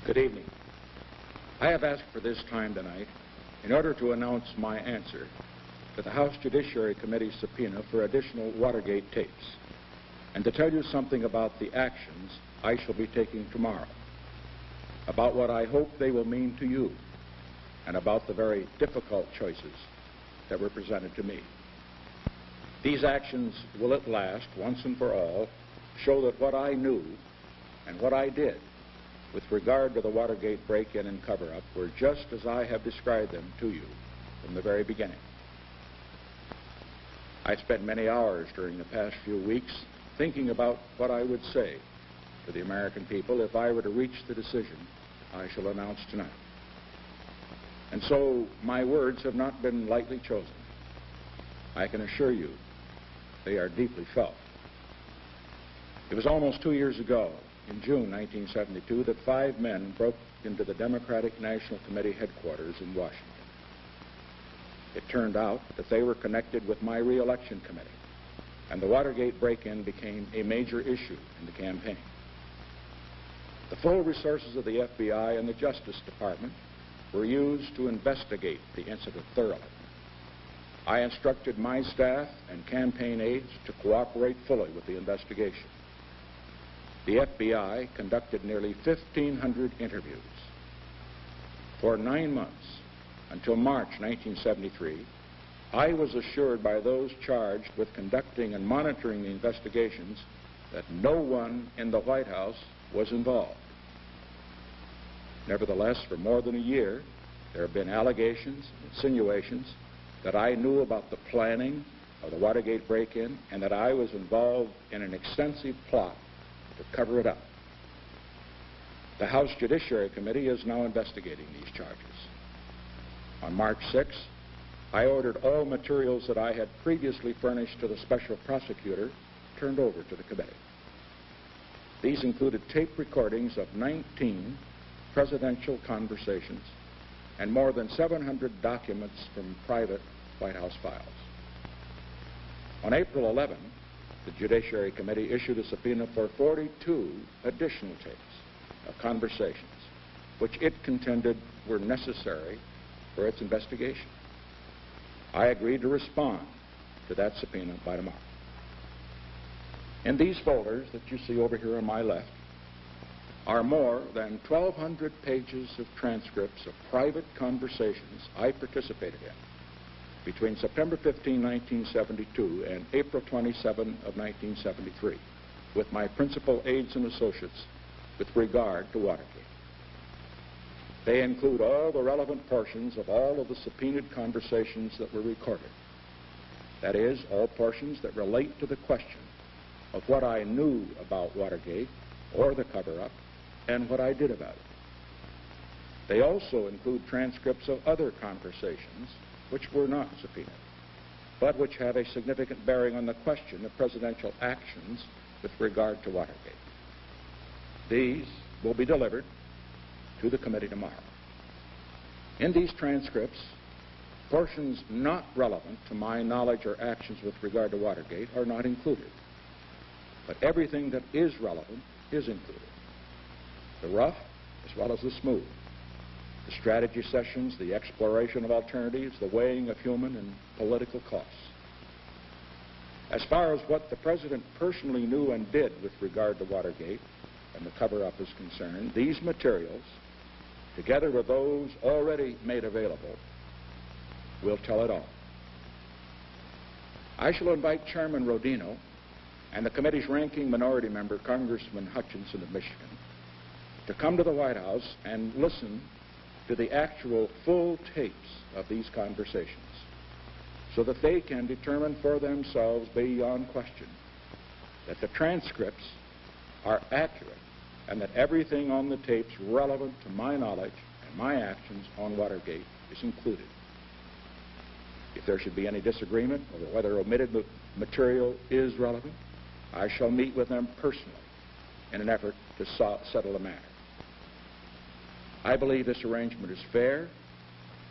Good evening. I have asked for this time tonight in order to announce my answer to the House Judiciary Committee's subpoena for additional Watergate tapes, and to tell you something about the actions I shall be taking tomorrow, about what I hope they will mean to you, and about the very difficult choices that were presented to me. These actions will at last, once and for all, show that what I knew and what I did with regard to the Watergate break-in and cover-up were just as I have described them to you from the very beginning. I spent many hours during the past few weeks thinking about what I would say to the American people if I were to reach the decision I shall announce tonight. And so my words have not been lightly chosen. I can assure you they are deeply felt. It was almost 2 years ago, in June 1972, that 5 men broke into the Democratic National Committee headquarters in Washington. It turned out that they were connected with my re-election committee, and the Watergate break-in became a major issue in the campaign. The full resources of the FBI and the Justice Department were used to investigate the incident thoroughly. I instructed my staff and campaign aides to cooperate fully with the investigation. The FBI conducted nearly 1,500 interviews. For 9 months, until March 1973, I was assured by those charged with conducting and monitoring the investigations that no one in the White House was involved. Nevertheless, for more than a year, there have been allegations, insinuations, that I knew about the planning of the Watergate break-in and that I was involved in an extensive plot to cover it up. The House Judiciary Committee is now investigating these charges. On March 6, I ordered all materials that I had previously furnished to the special prosecutor turned over to the committee. These included tape recordings of 19 presidential conversations and more than 700 documents from private White House files. On April 11, the Judiciary Committee issued a subpoena for 42 additional tapes of conversations, which it contended were necessary for its investigation. I agreed to respond to that subpoena by tomorrow. In these folders that you see over here on my left are more than 1,200 pages of transcripts of private conversations I participated in between September 15, 1972 and April 27 of 1973 with my principal aides and associates with regard to Watergate. They include all the relevant portions of all of the subpoenaed conversations that were recorded. That is, all portions that relate to the question of what I knew about Watergate or the cover-up and what I did about it. They also include transcripts of other conversations which were not subpoenaed, but which have a significant bearing on the question of presidential actions with regard to Watergate. These will be delivered to the committee tomorrow. In these transcripts, portions not relevant to my knowledge or actions with regard to Watergate are not included, but everything that is relevant is included. The rough as well as the smooth, the strategy sessions, the exploration of alternatives, the weighing of human and political costs. As far as what the President personally knew and did with regard to Watergate and the cover-up is concerned, these materials, together with those already made available, will tell it all. I shall invite Chairman Rodino and the committee's ranking minority member, Congressman Hutchinson of Michigan, to come to the White House and listen to the actual full tapes of these conversations so that they can determine for themselves beyond question that the transcripts are accurate and that everything on the tapes relevant to my knowledge and my actions on Watergate is included. If there should be any disagreement over whether omitted material is relevant, I shall meet with them personally in an effort to settle the matter. I believe this arrangement is fair,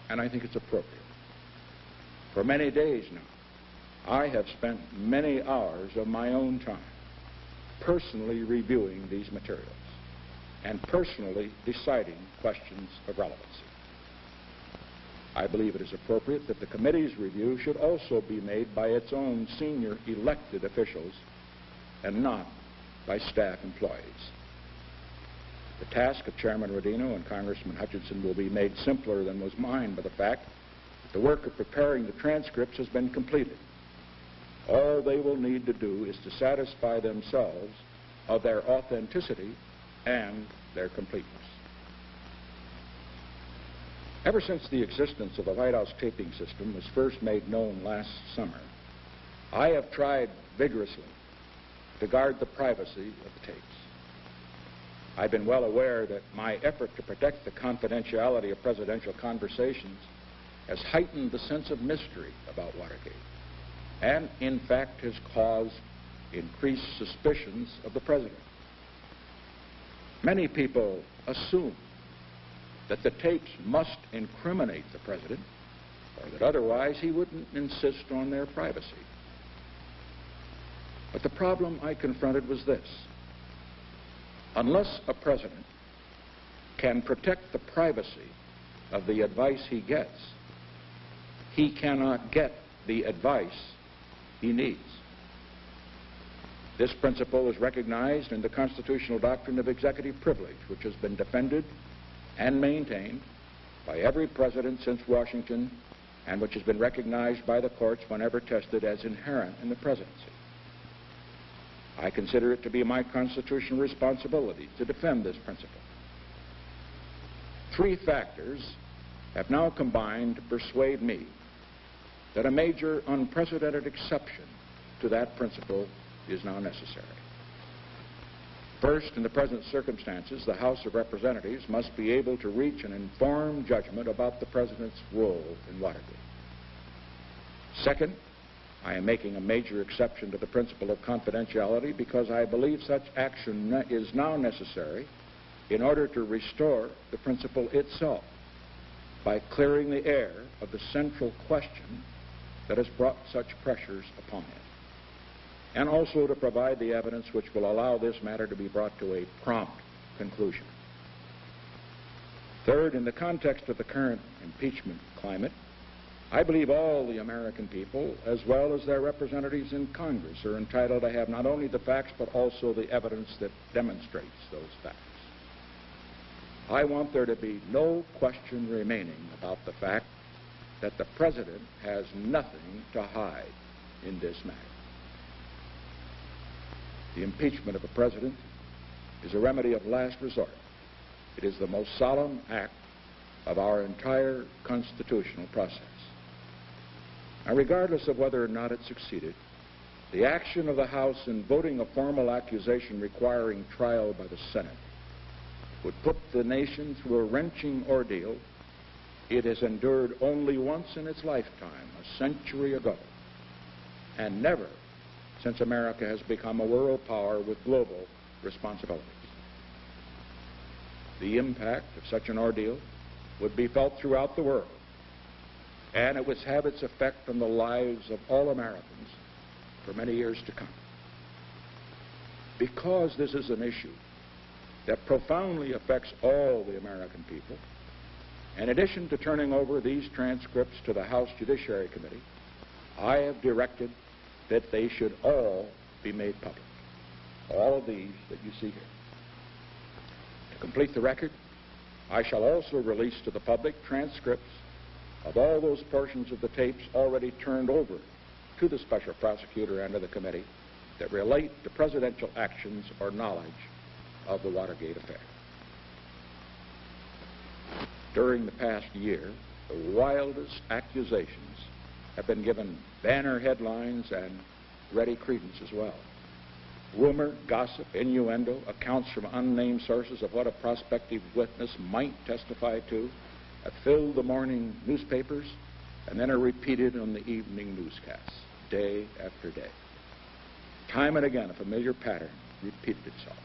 and I think it's appropriate. For many days now, I have spent many hours of my own time personally reviewing these materials. and personally deciding questions of relevancy. I believe it is appropriate that the committee's review should also be made by its own senior elected officials and not by staff employees. The task of Chairman Rodino and Congressman Hutchinson will be made simpler than was mine by the fact that the work of preparing the transcripts has been completed. All they will need to do is to satisfy themselves of their authenticity and their completeness. Ever since the existence of the White House taping system was first made known last summer, I have tried vigorously to guard the privacy of the tapes. I've been well aware that my effort to protect the confidentiality of presidential conversations has heightened the sense of mystery about Watergate, and in fact has caused increased suspicions of the president. Many people assume that the tapes must incriminate the president, or that otherwise he wouldn't insist on their privacy. But the problem I confronted was this: unless a president can protect the privacy of the advice he gets, he cannot get the advice he needs. This principle is recognized in the constitutional doctrine of executive privilege, which has been defended and maintained by every president since Washington, and which has been recognized by the courts whenever tested as inherent in the presidency. I consider it to be my constitutional responsibility to defend this principle. Three factors have now combined to persuade me that a major, unprecedented exception to that principle is now necessary. First, in the present circumstances, the House of Representatives must be able to reach an informed judgment about the president's role in Watergate. Second, I am making a major exception to the principle of confidentiality because I believe such action is now necessary in order to restore the principle itself by clearing the air of the central question that has brought such pressures upon it, and also to provide the evidence which will allow this matter to be brought to a prompt conclusion. Third, in the context of the current impeachment climate, I believe all the American people, as well as their representatives in Congress, are entitled to have not only the facts but also the evidence that demonstrates those facts. I want there to be no question remaining about the fact that the president has nothing to hide in this matter. The impeachment of a president is a remedy of last resort. It is the most solemn act of our entire constitutional process. Now, regardless of whether or not it succeeded, the action of the House in voting a formal accusation requiring trial by the Senate would put the nation through a wrenching ordeal it has endured only once in its lifetime, a century ago, and never since America has become a world power with global responsibilities. The impact of such an ordeal would be felt throughout the world, and it would have its effect on the lives of all Americans for many years to come. Because this is an issue that profoundly affects all the American people, in addition to turning over these transcripts to the House Judiciary Committee, I have directed that they should all be made public. All of these that you see here. To complete the record, I shall also release to the public transcripts of all those portions of the tapes already turned over to the special prosecutor and to the committee that relate to presidential actions or knowledge of the Watergate affair. During the past year, the wildest accusations have been given banner headlines and ready credence as well. Rumor, gossip, innuendo, accounts from unnamed sources of what a prospective witness might testify to have filled the morning newspapers and then are repeated on the evening newscasts, day after day. Time and again, a familiar pattern repeated itself.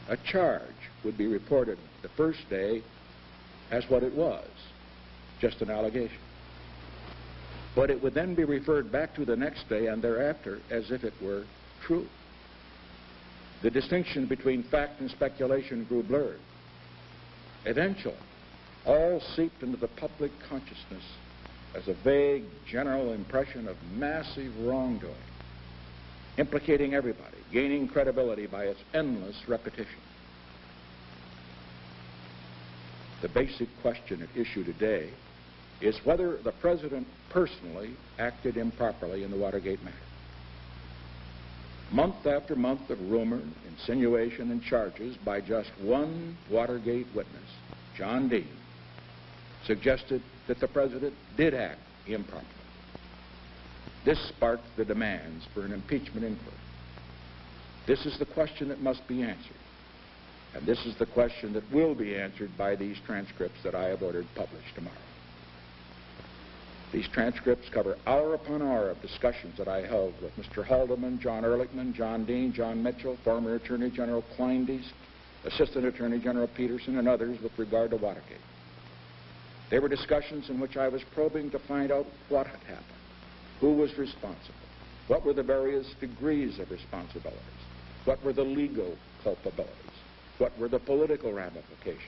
A charge would be reported the first day as what it was, just an allegation. But it would then be referred back to the next day and thereafter as if it were true. The distinction between fact and speculation grew blurred. Eventually, all seeped into the public consciousness as a vague, general impression of massive wrongdoing, implicating everybody, gaining credibility by its endless repetition. The basic question at issue today is whether the President personally acted improperly in the Watergate matter. Month after month of rumor, insinuation, and charges by just one Watergate witness, John Dean, suggested that the President did act improperly. This sparked the demands for an impeachment inquiry. This is the question that must be answered, and this is the question that will be answered by these transcripts that I have ordered published tomorrow. These transcripts cover hour upon hour of discussions that I held with Mr. Haldeman, John Ehrlichman, John Dean, John Mitchell, former Attorney General Kleindienst, Assistant Attorney General Peterson, and others with regard to Watergate. They were discussions in which I was probing to find out what had happened, who was responsible, what were the various degrees of responsibilities, what were the legal culpabilities, what were the political ramifications,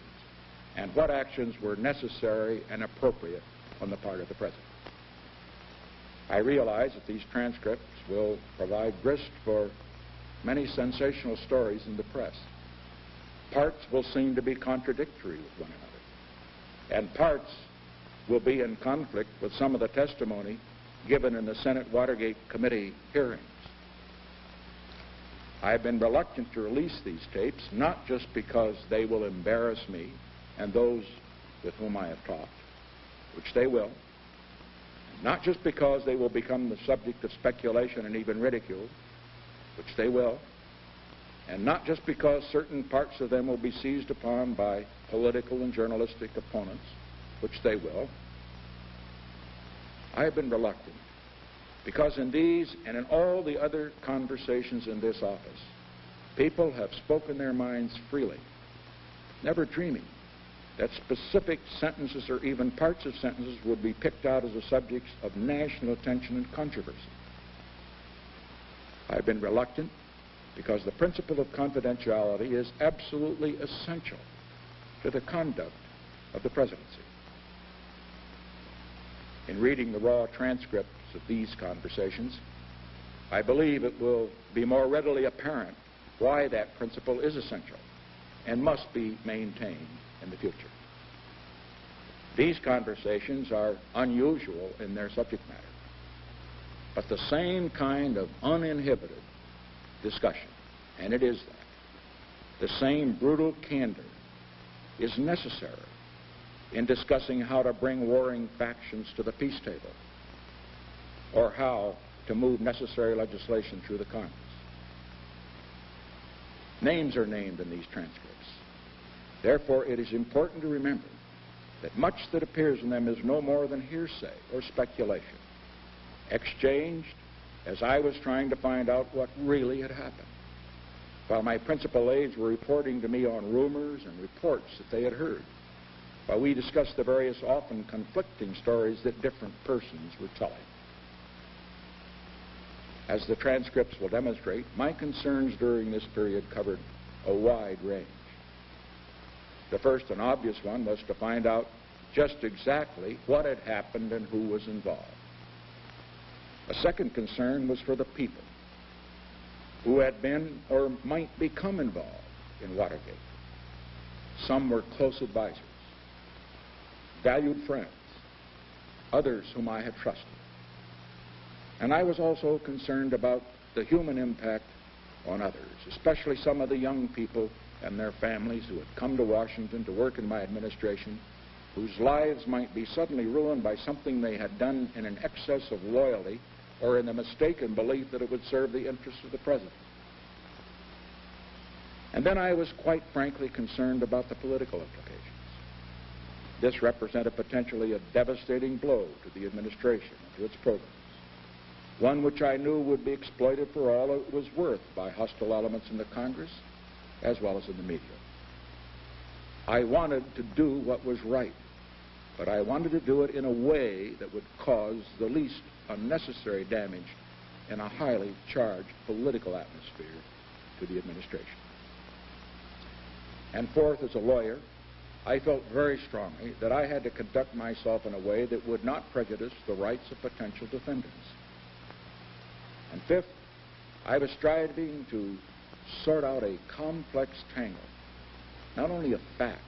and what actions were necessary and appropriate on the part of the President. I realize that these transcripts will provide grist for many sensational stories in the press. Parts will seem to be contradictory with one another, and parts will be in conflict with some of the testimony given in the Senate Watergate Committee hearings. I've been reluctant to release these tapes, not just because they will embarrass me and those with whom I have talked, which they will, not just because they will become the subject of speculation and even ridicule, which they will, and not just because certain parts of them will be seized upon by political and journalistic opponents, which they will. I have been reluctant because in these and in all the other conversations in this office, people have spoken their minds freely, never dreaming that specific sentences or even parts of sentences would be picked out as the subjects of national attention and controversy. I've been reluctant because the principle of confidentiality is absolutely essential to the conduct of the presidency. In reading the raw transcripts of these conversations, I believe it will be more readily apparent why that principle is essential and must be maintained in the future. These conversations are unusual in their subject matter, but the same kind of uninhibited discussion, and it is that, the same brutal candor is necessary in discussing how to bring warring factions to the peace table or how to move necessary legislation through the Congress. Names are named in these transcripts. Therefore, it is important to remember that much that appears in them is no more than hearsay or speculation, exchanged as I was trying to find out what really had happened, while my principal aides were reporting to me on rumors and reports that they had heard, while we discussed the various often conflicting stories that different persons were telling. As the transcripts will demonstrate, my concerns during this period covered a wide range. The first and obvious one was to find out just exactly what had happened and who was involved. A second concern was for the people who had been or might become involved in Watergate. Some were close advisors, valued friends, others whom I had trusted. And I was also concerned about the human impact on others, especially some of the young people and their families who had come to Washington to work in my administration, whose lives might be suddenly ruined by something they had done in an excess of loyalty or in the mistaken belief that it would serve the interests of the President. And then I was quite frankly concerned about the political implications. This represented potentially a devastating blow to the administration and to its programs, one which I knew would be exploited for all it was worth by hostile elements in the Congress as well as in the media. I wanted to do what was right, but I wanted to do it in a way that would cause the least unnecessary damage in a highly charged political atmosphere to the administration. And fourth, as a lawyer, I felt very strongly that I had to conduct myself in a way that would not prejudice the rights of potential defendants. And fifth, I was striving to sort out a complex tangle, not only of facts,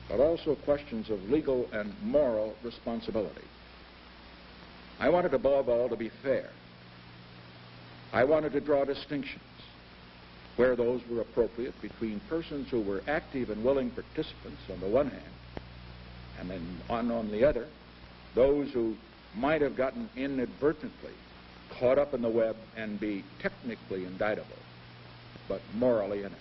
but also questions of legal and moral responsibility. I wanted, above all, to be fair. I wanted to draw distinctions where those were appropriate between persons who were active and willing participants on the one hand, and then on the other, those who might have gotten inadvertently caught up in the web and be technically indictable, but morally innocent.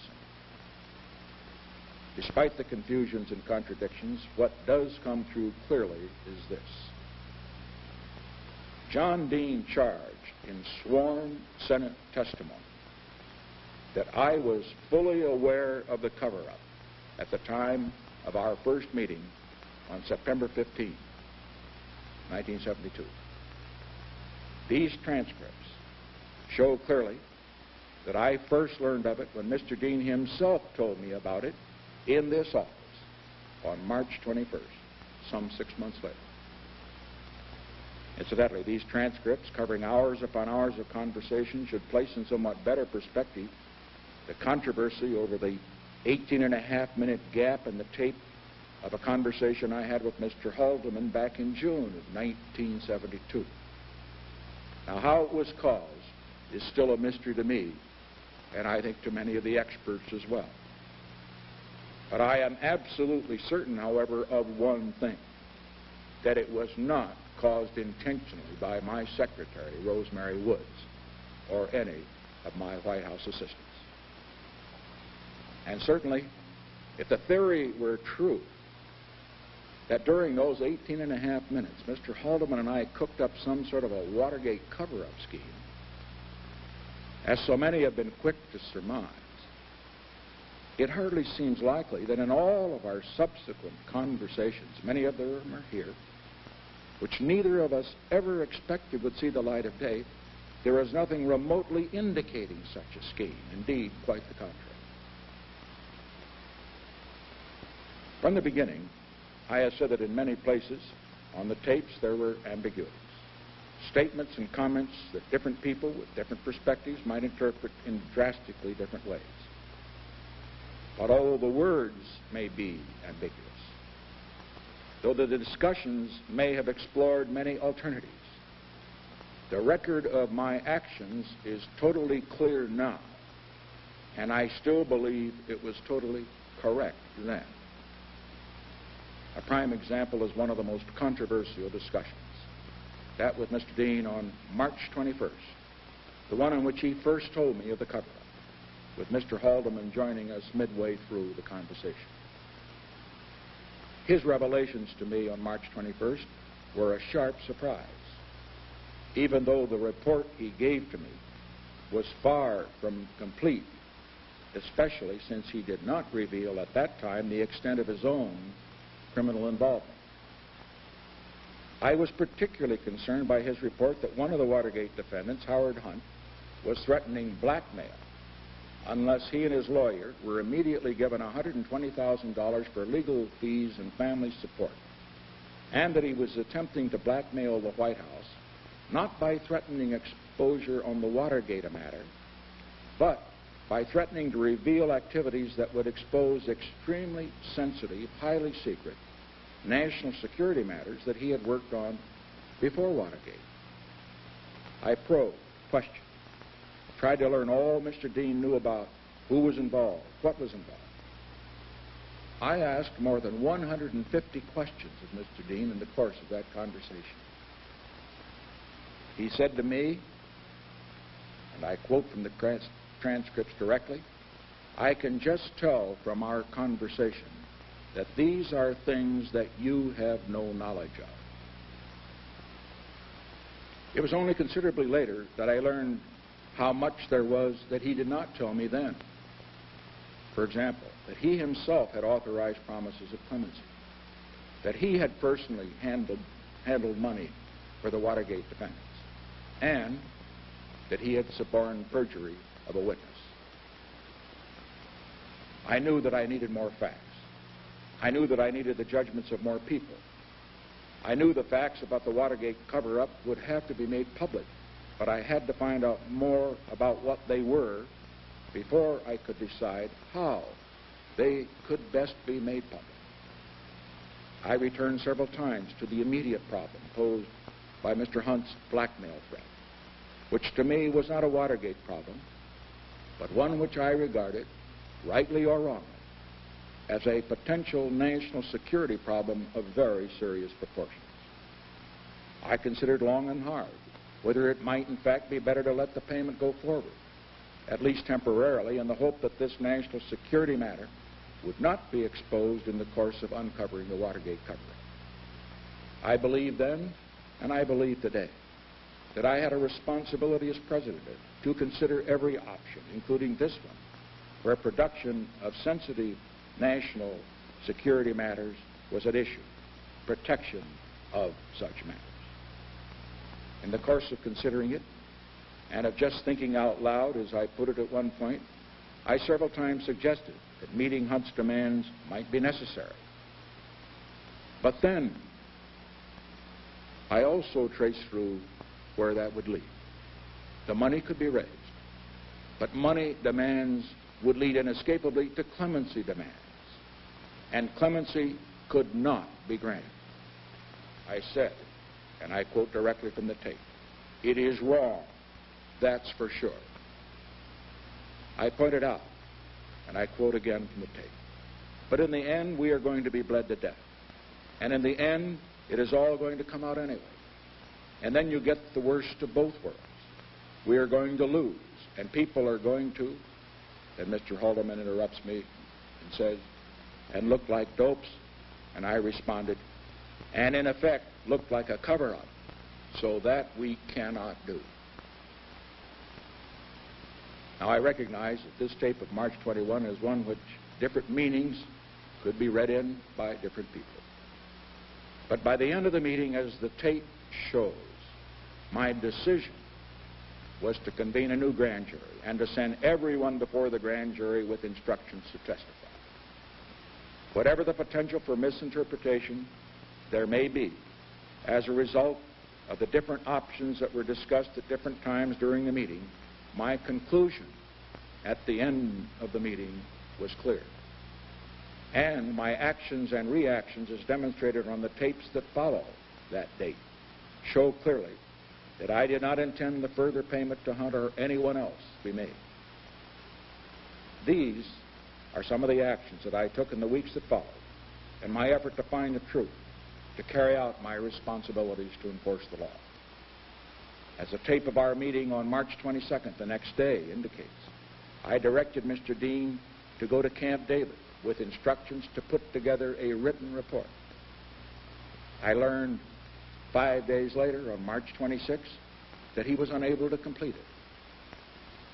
Despite the confusions and contradictions, what does come through clearly is this. John Dean charged in sworn Senate testimony that I was fully aware of the cover-up at the time of our first meeting on September 15, 1972. These transcripts show clearly that I first learned of it when Mr. Dean himself told me about it in this office on March 21st, some 6 months later. Incidentally, these transcripts, covering hours upon hours of conversation, should place in somewhat better perspective the controversy over the 18-and-a-half-minute gap in the tape of a conversation I had with Mr. Haldeman back in June of 1972. Now, how it was caused is still a mystery to me, and I think to many of the experts as well. But I am absolutely certain, however, of one thing, that it was not caused intentionally by my secretary, Rosemary Woods, or any of my White House assistants. And certainly, if the theory were true, that during those 18-and-a-half minutes, Mr. Haldeman and I cooked up some sort of a Watergate cover-up scheme, as so many have been quick to surmise, it hardly seems likely that in all of our subsequent conversations, many of them are here, which neither of us ever expected would see the light of day, there is nothing remotely indicating such a scheme. Indeed, quite the contrary. From the beginning, I have said that in many places on the tapes there were ambiguities, statements and comments that different people with different perspectives might interpret in drastically different ways. But although the words may be ambiguous, though the discussions may have explored many alternatives, the record of my actions is totally clear now, and I still believe it was totally correct then. A prime example is one of the most controversial discussions, that with Mr. Dean on March 21st, the one in which he first told me of the cover-up, with Mr. Haldeman joining us midway through the conversation. His revelations to me on March 21st were a sharp surprise, even though the report he gave to me was far from complete, especially since he did not reveal at that time the extent of his own criminal involvement. I was particularly concerned by his report that one of the Watergate defendants, Howard Hunt, was threatening blackmail unless he and his lawyer were immediately given $120,000 for legal fees and family support, and that he was attempting to blackmail the White House, not by threatening exposure on the Watergate matter, but by threatening to reveal activities that would expose extremely sensitive, highly secret national security matters that he had worked on before Watergate. I probed, questioned, tried to learn all Mr. Dean knew about who was involved, what was involved. I asked more than 150 questions of Mr. Dean in the course of that conversation. He said to me, and I quote from the transcripts directly, "I can just tell from our conversation that these are things that you have no knowledge of." It was only considerably later that I learned how much there was that he did not tell me then. For example, that he himself had authorized promises of clemency, that he had personally handled money for the Watergate defendants, and that he had suborned perjury of a witness. I knew that I needed more facts. I knew that I needed the judgments of more people. I knew the facts about the Watergate cover-up would have to be made public, but I had to find out more about what they were before I could decide how they could best be made public. I returned several times to the immediate problem posed by Mr. Hunt's blackmail threat, which to me was not a Watergate problem, but one which I regarded, rightly or wrongly, as a potential national security problem of very serious proportions. I considered long and hard whether it might in fact be better to let the payment go forward, at least temporarily, in the hope that this national security matter would not be exposed in the course of uncovering the Watergate cover-up. I believed then, and I believe today, that I had a responsibility as president to consider every option, including this one, where production of sensitive national security matters was at issue, protection of such matters. In the course of considering it, and of just thinking out loud, as I put it at one point, I several times suggested that meeting Hunt's demands might be necessary. But then, I also traced through where that would lead. The money could be raised, but money demands would lead inescapably to clemency demands, and clemency could not be granted. I said, and I quote directly from the tape, "It is wrong, that's for sure." I pointed out, and I quote again from the tape, "But in the end, we are going to be bled to death. And in the end, it is all going to come out anyway. And then you get the worst of both worlds. We are going to lose, and people are going to," then Mr. Haldeman interrupts me and says, "and look like dopes." And I responded, "and in effect, look like a cover-up. So that we cannot do." Now, I recognize that this tape of March 21 is one which different meanings could be read in by different people. But by the end of the meeting, as the tape shows, my decision was to convene a new grand jury and to send everyone before the grand jury with instructions to testify. Whatever the potential for misinterpretation there may be as a result of the different options that were discussed at different times during the meeting, my conclusion at the end of the meeting was clear. And my actions and reactions, as demonstrated on the tapes that follow that date, show clearly that I did not intend the further payment to Hunt or anyone else be made. These are some of the actions that I took in the weeks that followed in my effort to find the truth, to carry out my responsibilities to enforce the law. As the tape of our meeting on March 22nd, the next day, indicates, I directed Mr. Dean to go to Camp David with instructions to put together a written report. I learned 5 days later, on March 26th, that he was unable to complete it.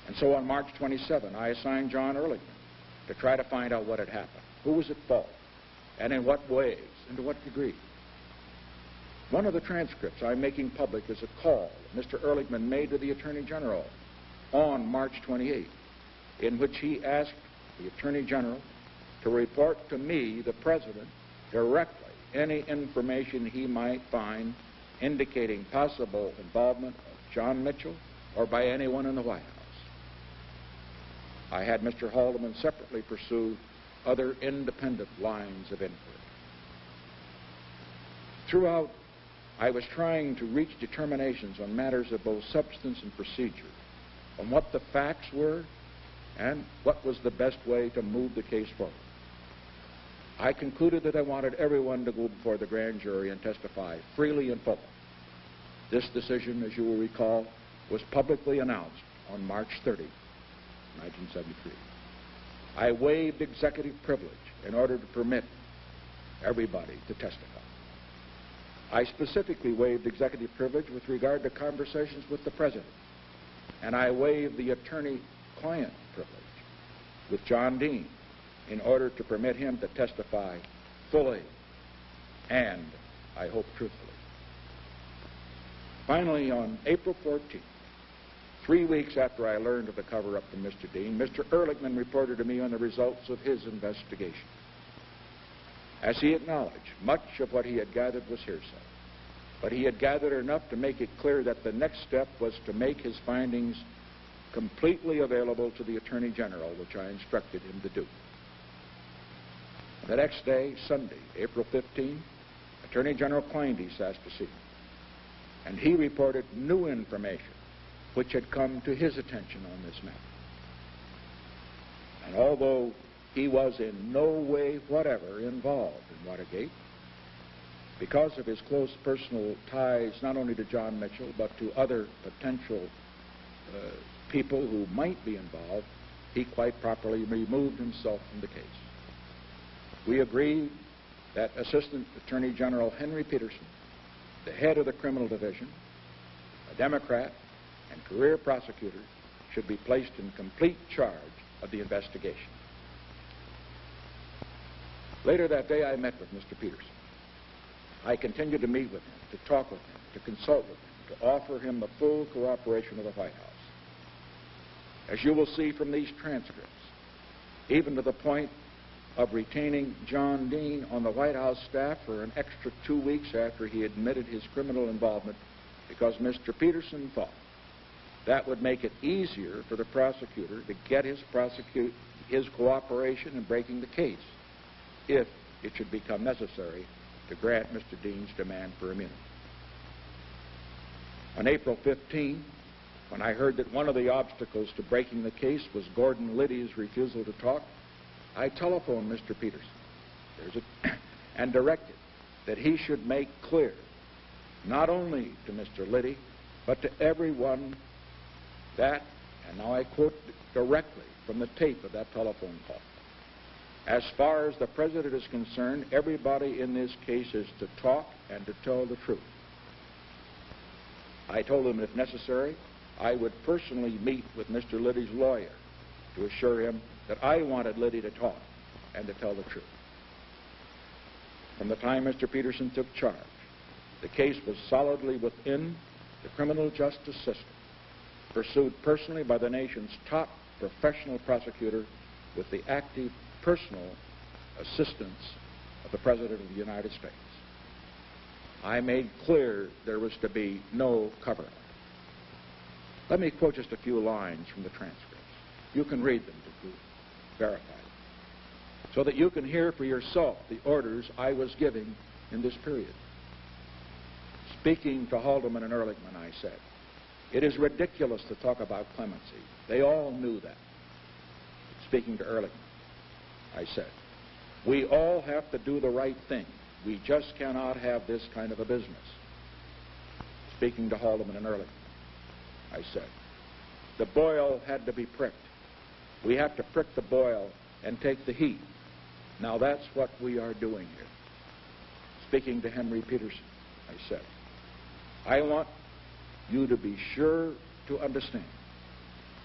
And so on March 27, I assigned John Ehrlichman to try to find out what had happened, who was at fault, and in what ways, and to what degree. One of the transcripts I'm making public is a call that Mr. Ehrlichman made to the Attorney General on March 28, in which he asked the Attorney General to report to me, the President, directly any information he might find indicating possible involvement of John Mitchell or by anyone in the White House. I had Mr. Haldeman separately pursue other independent lines of inquiry. Throughout, I was trying to reach determinations on matters of both substance and procedure, on what the facts were and what was the best way to move the case forward. I concluded that I wanted everyone to go before the grand jury and testify freely and fully. This decision, as you will recall, was publicly announced on March 30, 1973. I waived executive privilege in order to permit everybody to testify. I specifically waived executive privilege with regard to conversations with the President, and I waived the attorney-client privilege with John Dean in order to permit him to testify fully and, I hope, truthfully. Finally, on April 14th, 3 weeks after I learned of the cover-up from Mr. Dean, Mr. Ehrlichman reported to me on the results of his investigation. As he acknowledged, much of what he had gathered was hearsay, but he had gathered enough to make it clear that the next step was to make his findings completely available to the Attorney General, which I instructed him to do. The next day, Sunday, April 15, Attorney General Kleindienst asked to see me, and he reported new information which had come to his attention on this matter. And although he was in no way whatever involved in Watergate, because of his close personal ties not only to John Mitchell but to other potential people who might be involved, he quite properly removed himself from the case. We agreed that Assistant Attorney General Henry Peterson, the head of the criminal division, a Democrat and career prosecutor, should be placed in complete charge of the investigation. Later that day, I met with Mr. Peterson. I continued to meet with him, to talk with him, to consult with him, to offer him the full cooperation of the White House. As you will see from these transcripts, even to the point of retaining John Dean on the White House staff for an extra 2 weeks after he admitted his criminal involvement, because Mr. Peterson thought that would make it easier for the prosecutor to get his cooperation in breaking the case, if it should become necessary to grant Mr. Dean's demand for immunity. On April 15, when I heard that one of the obstacles to breaking the case was Gordon Liddy's refusal to talk, I telephoned Mr. Peterson and directed that he should make clear, not only to Mr. Liddy, but to everyone that, and now I quote directly from the tape of that telephone call, as far as the President is concerned, everybody in this case is to talk and to tell the truth. I told him, if necessary, I would personally meet with Mr. Liddy's lawyer to assure him that I wanted Liddy to talk and to tell the truth. From the time Mr. Peterson took charge, the case was solidly within the criminal justice system, pursued personally by the nation's top professional prosecutor with the active personal assistance of the President of the United States. I made clear there was to be no cover-up. Let me quote just a few lines from the transcripts. You can read them to verify it, so that you can hear for yourself the orders I was giving in this period. Speaking to Haldeman and Ehrlichman, I said, "It is ridiculous to talk about clemency." They all knew that. Speaking to Ehrlichman, I said, "We all have to do the right thing. We just cannot have this kind of a business." Speaking to Haldeman and Ehrlichman, I said, "The boil had to be pricked. We have to prick the boil and take the heat. Now that's what we are doing here." Speaking to Henry Peterson, I said, "I want you to be sure to understand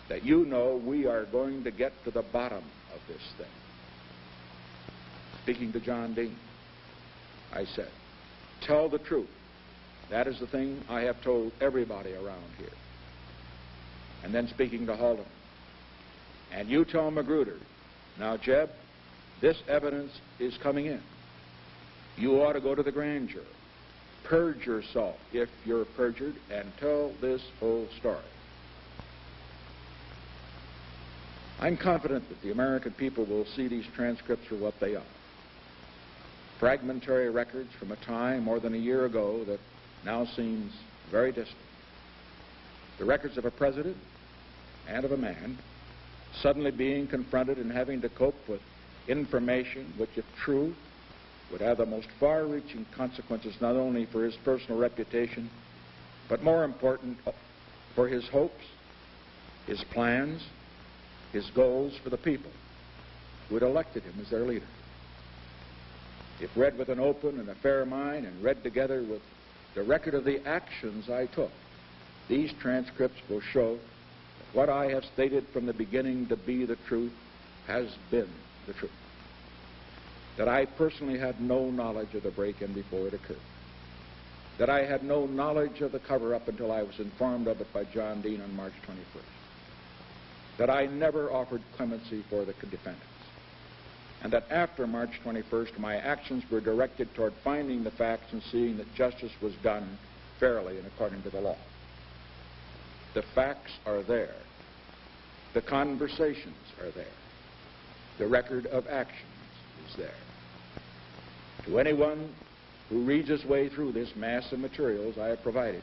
that you know we are going to get to the bottom of this thing." Speaking to John Dean, I said, "Tell the truth. That is the thing I have told everybody around here." And then speaking to Haldeman, "And you tell Magruder, now, Jeb, this evidence is coming in. You ought to go to the grand jury. Purge yourself if you're perjured and tell this whole story." I'm confident that the American people will see these transcripts for what they are. Fragmentary records from a time more than a year ago that now seems very distant. The records of a president and of a man suddenly being confronted and having to cope with information which, if true, would have the most far-reaching consequences not only for his personal reputation, but more important, for his hopes, his plans, his goals for the people who had elected him as their leader. If read with an open and a fair mind and read together with the record of the actions I took, these transcripts will show that what I have stated from the beginning to be the truth has been the truth. That I personally had no knowledge of the break-in before it occurred. that I had no knowledge of the cover-up until I was informed of it by John Dean on March 21st, that I never offered clemency for the defendants, and that after March 21st, my actions were directed toward finding the facts and seeing that justice was done fairly and according to the law. The facts are there. The conversations are there. The record of actions is there. To anyone who reads his way through this mass of materials I have provided,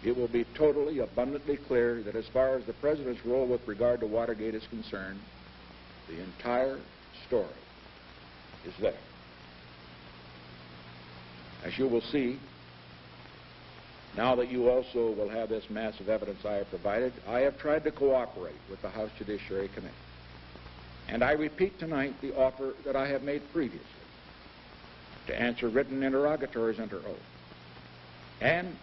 it will be totally, abundantly clear that as far as the President's role with regard to Watergate is concerned, the entire story is there. As you will see, now that you also will have this massive evidence I have provided, I have tried to cooperate with the House Judiciary Committee. And I repeat tonight the offer that I have made previously to answer written interrogatories under oath. And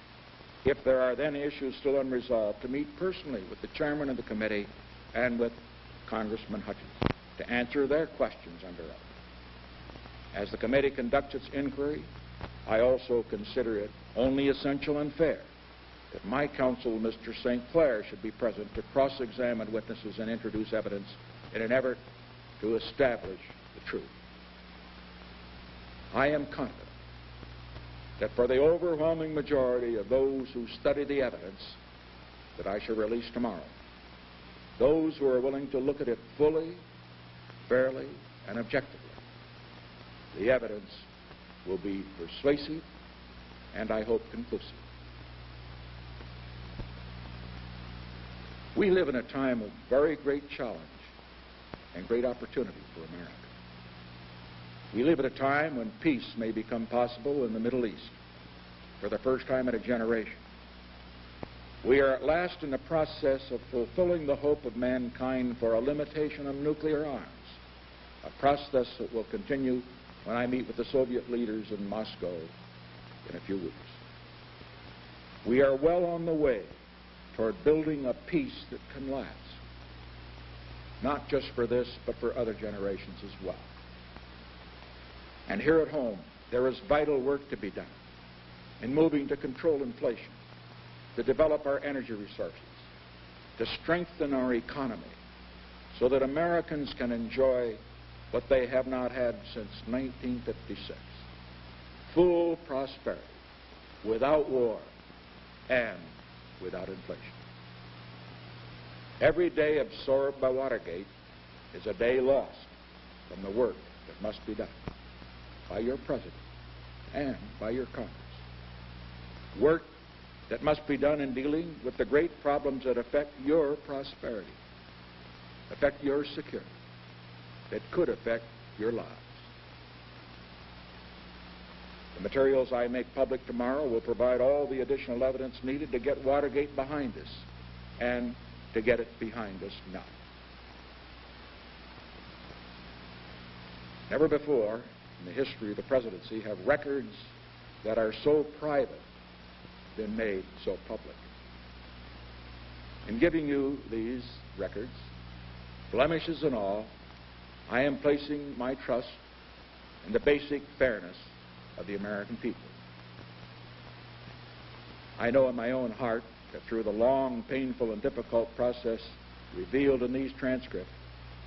if there are then issues still unresolved, to meet personally with the chairman of the committee and with Congressman Hutchins to answer their questions under oath. As the committee conducts its inquiry, I also consider it only essential and fair that my counsel, Mr. St. Clair, should be present to cross-examine witnesses and introduce evidence in an effort to establish the truth. I am confident that for the overwhelming majority of those who study the evidence that I shall release tomorrow, those who are willing to look at it fully, fairly, and objectively, the evidence will be persuasive and, I hope, conclusive. We live in a time of very great challenge and great opportunity for America. We live at a time when peace may become possible in the Middle East for the first time in a generation. We are at last in the process of fulfilling the hope of mankind for a limitation of nuclear arms, a process that will continue when I meet with the Soviet leaders in Moscow in a few weeks. We are well on the way toward building a peace that can last, not just for this, but for other generations as well. And here at home, there is vital work to be done in moving to control inflation, to develop our energy resources, to strengthen our economy so that Americans can enjoy what they have not had since 1956, full prosperity, without war and without inflation. Every day absorbed by Watergate is a day lost from the work that must be done by your President and by your Congress. Work that must be done in dealing with the great problems that affect your prosperity, affect your security, that could affect your lives. The materials I make public tomorrow will provide all the additional evidence needed to get Watergate behind us and to get it behind us now. Never before in the history of the presidency have records that are so private been made so public. In giving you these records, blemishes and all, I am placing my trust in the basic fairness of the American people. I know in my own heart that through the long, painful, and difficult process revealed in these transcripts,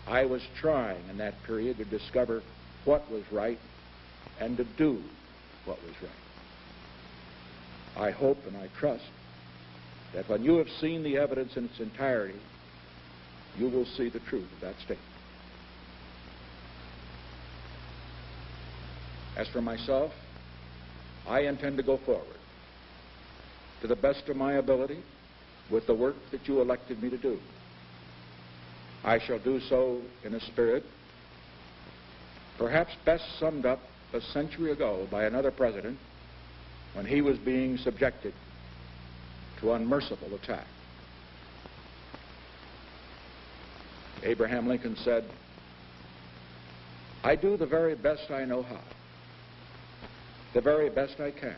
I was trying in that period to discover what was right and to do what was right. I hope and I trust that when you have seen the evidence in its entirety, you will see the truth of that statement. As for myself, I intend to go forward to the best of my ability with the work that you elected me to do. I shall do so in a spirit perhaps best summed up a century ago by another president when he was being subjected to unmerciful attack. Abraham Lincoln said, "I do the very best I know how, the very best I can,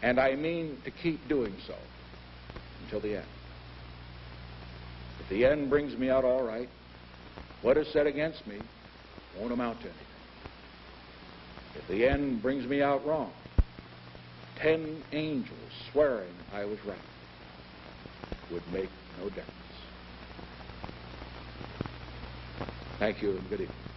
and I mean to keep doing so until the end. If the end brings me out all right, what is said against me won't amount to anything. If the end brings me out wrong, 10 angels swearing I was right would make no difference. Thank you and good evening.